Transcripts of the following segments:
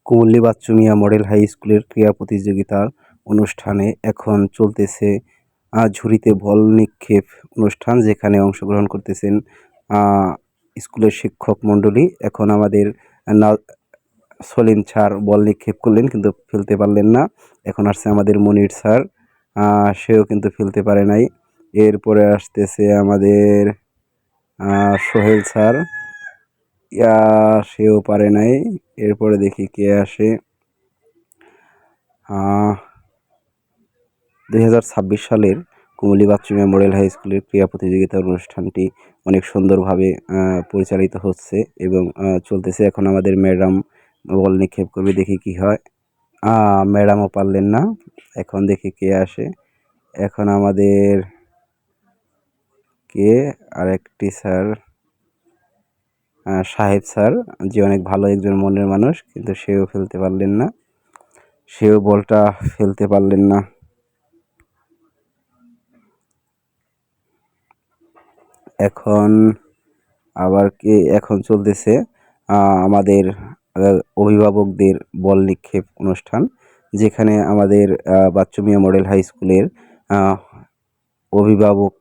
কুমুল্লী বাচ্চু মিয়া model high স্কুলের ক্রীড়া প্রতিযোগিতার অনুষ্ঠানে এখন চলতেছে ঝুড়িতে বল নিক্ষেপ অনুষ্ঠান, যেখানে অংশগ্রহণ করতেছেন স্কুলের শিক্ষক মণ্ডলী। এখন আমাদের না সলিম স্যার বল নিক্ষেপ করলেন কিন্তু ফেলতে পারলেন না। এখন আসছে আমাদের মনির স্যার, সেও কিন্তু ফেলতে পারে নাই। এরপরে আসতেছে আমাদের সোহেল স্যার, সেও পারে নাই। এরপরে দেখি কে আসে। 2026 সালের কুমুল্লী বাচ্চু মিয়া মডেল হাই স্কুলের ক্রীড়া প্রতিযোগিতার অনুষ্ঠানটি অনেক সুন্দরভাবে পরিচালিত হচ্ছে এবং চলতেছে। এখন আমাদের ম্যাডাম বল নিক্ষেপ করবে, দেখি কি হয়। ম্যাডামও পারলেন না। এখন দেখি কে আসে। এখন আমাদের আরেকটি স্যার, সাহেব স্যার, যে অনেক ভালো একজন মনের মানুষ, কিন্তু সেও ফেলতে পারলেন না। সেও বলটা ফেলতে পারলেন না। এখন আবার এখন চলতেছে আমাদের অভিভাবকদের বল নিক্ষেপ অনুষ্ঠান, যেখানে আমাদের বাচ্চু মিয়া মডেল হাই স্কুলের অভিভাবক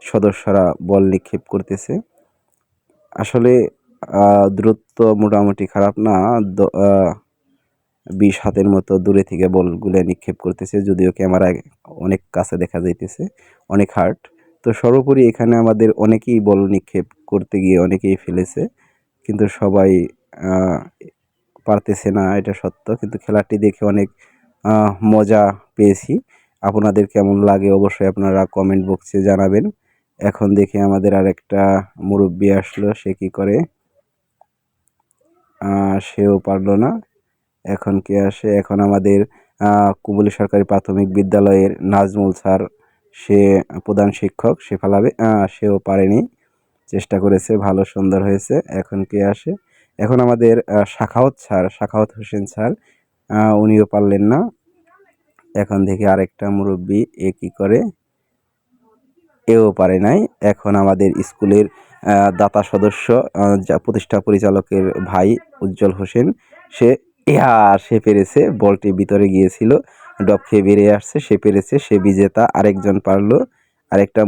সদস্যরা বল নিক্ষেপ করতেছে। আসলে দূরত্ব মোটামুটি খারাপ না, 20 হাতের মতো দূরে থেকে বলগুলো নিক্ষেপ করতেছে, যদিও ক্যামেরায় অনেক কাছে দেখা যাইতেছে, অনেক হার্ড। তো সর্বোপরি এখানে আমাদের অনেকেই বল নিক্ষেপ করতে গিয়ে অনেকেই ফেলেছে, কিন্তু সবাই পারতেছে না, এটা সত্য। কিন্তু খেলাটি দেখে অনেক মজা পেয়েছি। আপনাদের কেমন লাগে অবশ্যই আপনারা কমেন্ট বক্সে জানাবেন। এখন দেখি আমাদের আরেকটা মুরব্বি আসলো, সে কি করে, সেও পারলো না। এখন কে আসে? এখন আমাদের কুমুল্লী সরকারি প্রাথমিক বিদ্যালয়ের নাজমুল স্যার, সে প্রধান শিক্ষক, সে ফেলাবে, সেও পারেনি, চেষ্টা করেছে, ভালো সুন্দর হয়েছে। এখন কে আসে? এখন আমাদের সাখাওয়াত হোসেন স্যার, উনিও পারলেন না। এখন দেখি আরেকটা মুরব্বি, এ কি করে, এও পারে নাই। এখন আমাদের স্কুলের দাতা সদস্য, প্রতিষ্ঠা পরিচালকের ভাই উজ্জ্বল হোসেন, সে পেরেছে। বলটি ভিতরে গিয়েছিল, ডব খেয়ে বেরিয়ে আসছে, সে পেরেছে, সে বিজেতা। আরেকজন পারলো, আরেকটা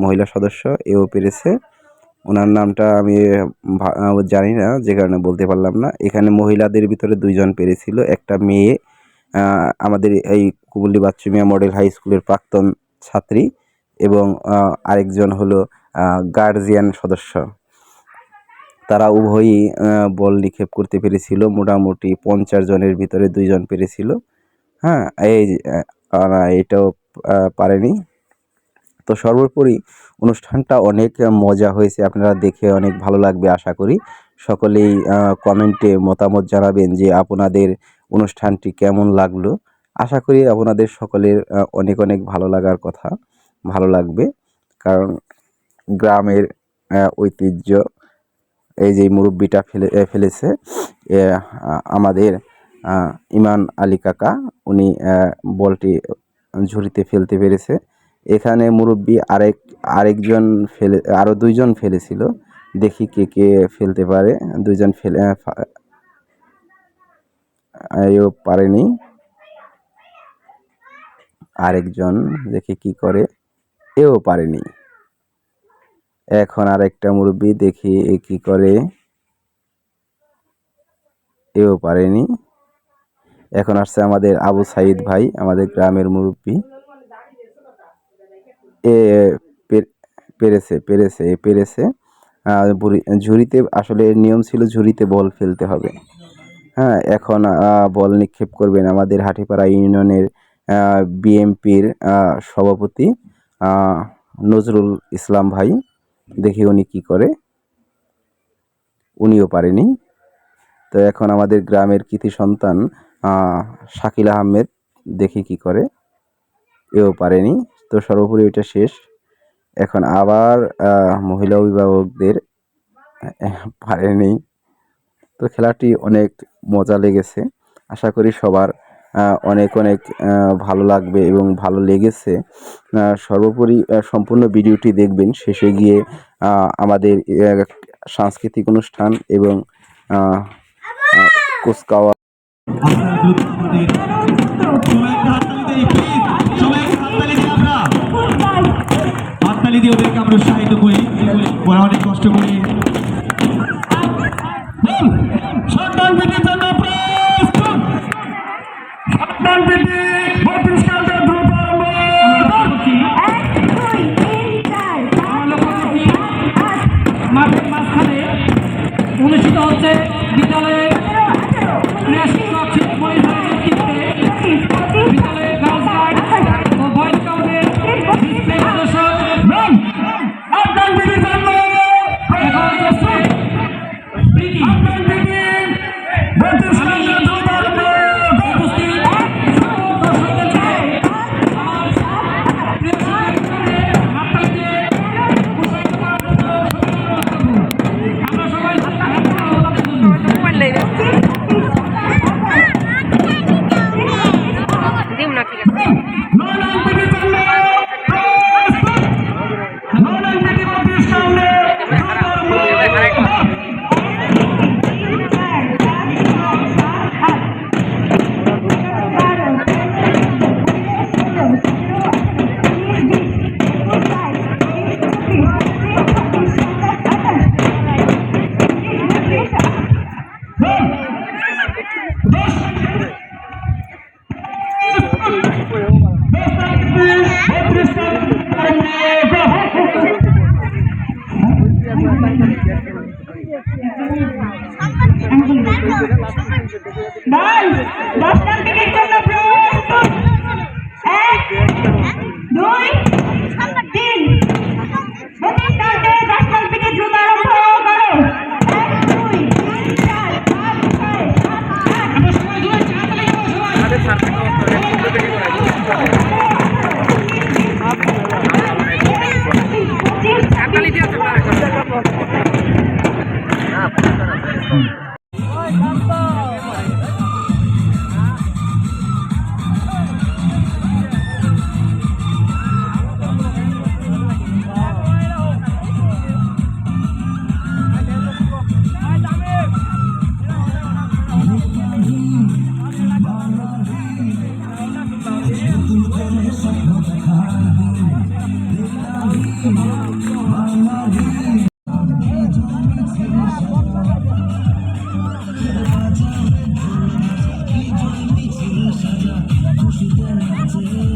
মহিলা সদস্য, এও পেরেছে। ওনার নামটা আমি জানি না, যে কারণে বলতে পারলাম না। এখানে মহিলাদের ভিতরে 2 জন পেরেছিল, একটা মেয়ে, আমাদের এই কুমুল্লী বাচ্চু মিয়া মডেল হাই স্কুলের প্রাক্তন ছাত্রী, এবং আরেকজন হলো গার্জিয়ান সদস্য। তারা উভয়ই বল নিক্ষেপ করতে পেরেছিল। মোটামুটি 50 জনের ভিতরে 2 জন পেরেছিল। হ্যাঁ, এটাও পারেনি। তো সর্বোপরি অনুষ্ঠানটা অনেক মজা হয়েছে, আপনারা দেখে অনেক ভালো লাগবে আশা করি। সকলেই কমেন্টে মতামত জানাবেন যে আপনাদের অনুষ্ঠানটি কেমন লাগলো। আশা করি আপনাদের সকলের অনেক অনেক ভালো লাগার কথা, ভালো লাগবে, কারণ গ্রামের ঐতিহ্য। এই যে মুরব্বিটা ফেলেছে, আমাদের ইমান আলী কাকা, উনি বলটি ঝুড়িতে ফেলতে পেরেছে। এখানে মুরব্বি আরেকজন আরও 2 জন ফেলেছিল, দেখি কে কে ফেলতে পারে। 2 জন এও পারেনি। আরেকজন দেখি কি করে, এও পারেনি। এখন আরেকটা মুরব্বি, দেখি এ কি করে, এও পারেনি। এখন আসছে আমাদের আবু সাইদ ভাই, আমাদের গ্রামের মুরব্বি, এ পেরেছে। ঝুড়িতে আসলে নিয়ম ছিল ঝুড়িতে বল ফেলতে হবে। হ্যাঁ, এখন বল নিক্ষেপ করবেন আমাদের হাটিপাড়া ইউনিয়নের বিএমপির সভাপতি নজরুল ইসলাম ভাই, দেখি উনি কি করে, উনিও পারেনি। তো এখন আমাদের গ্রামের কৃতি সন্তান শাকিল আহমেদ, দেখি কি করে, এও পারেনি। তো সর্বোপরি এটা শেষ। এখন আবার মহিলা অভিভাবকদের, পারেনি। তো খেলাটি অনেক মজা লেগেছে, আশা করি সবার অনেক অনেক ভালো লাগবে এবং ভালো লেগেছে। সর্বোপরি সম্পূর্ণ ভিডিওটি দেখবেন, শেষে গিয়ে আমাদের সাংস্কৃতিক অনুষ্ঠান এবং কুচকাওয়াজ। হাততালি দিয়ে ওদেরকে আমরা উৎসাহিত করি, ওরা অনেক কষ্ট করি। মাঠের মাঝখানে অনুষ্ঠিত হচ্ছে বিদ্যালয়ের ক্রীড়া শিক্ষক শিক্ষকমণ্ডলীর নেতৃত্বে বিদ্যালয়ের girls guard oh boys স্কাউটের display প্রদর্শন। এখন হচ্ছে প্রীতি। উপস্থিত দর্শকদেরকে আমার প্রিয় শিক্ষকদের হাততালি দিয়ে উৎসাহিত করার জন্য আমরা সবাই হাততালি দিম না, ঠিক আছে। ভাই 10টার দিকে চলো প্রস্তুত 1 2 3 গতি স্টার্টে 10টার দিকে দ্রুত আরম্ভ করো 1 2 3 4 5 6 7 8 আমরা সবাই জোরে হাততালি দেবো সবাই। হাততালি দিয়ে তোমরা খুশিতে নাচে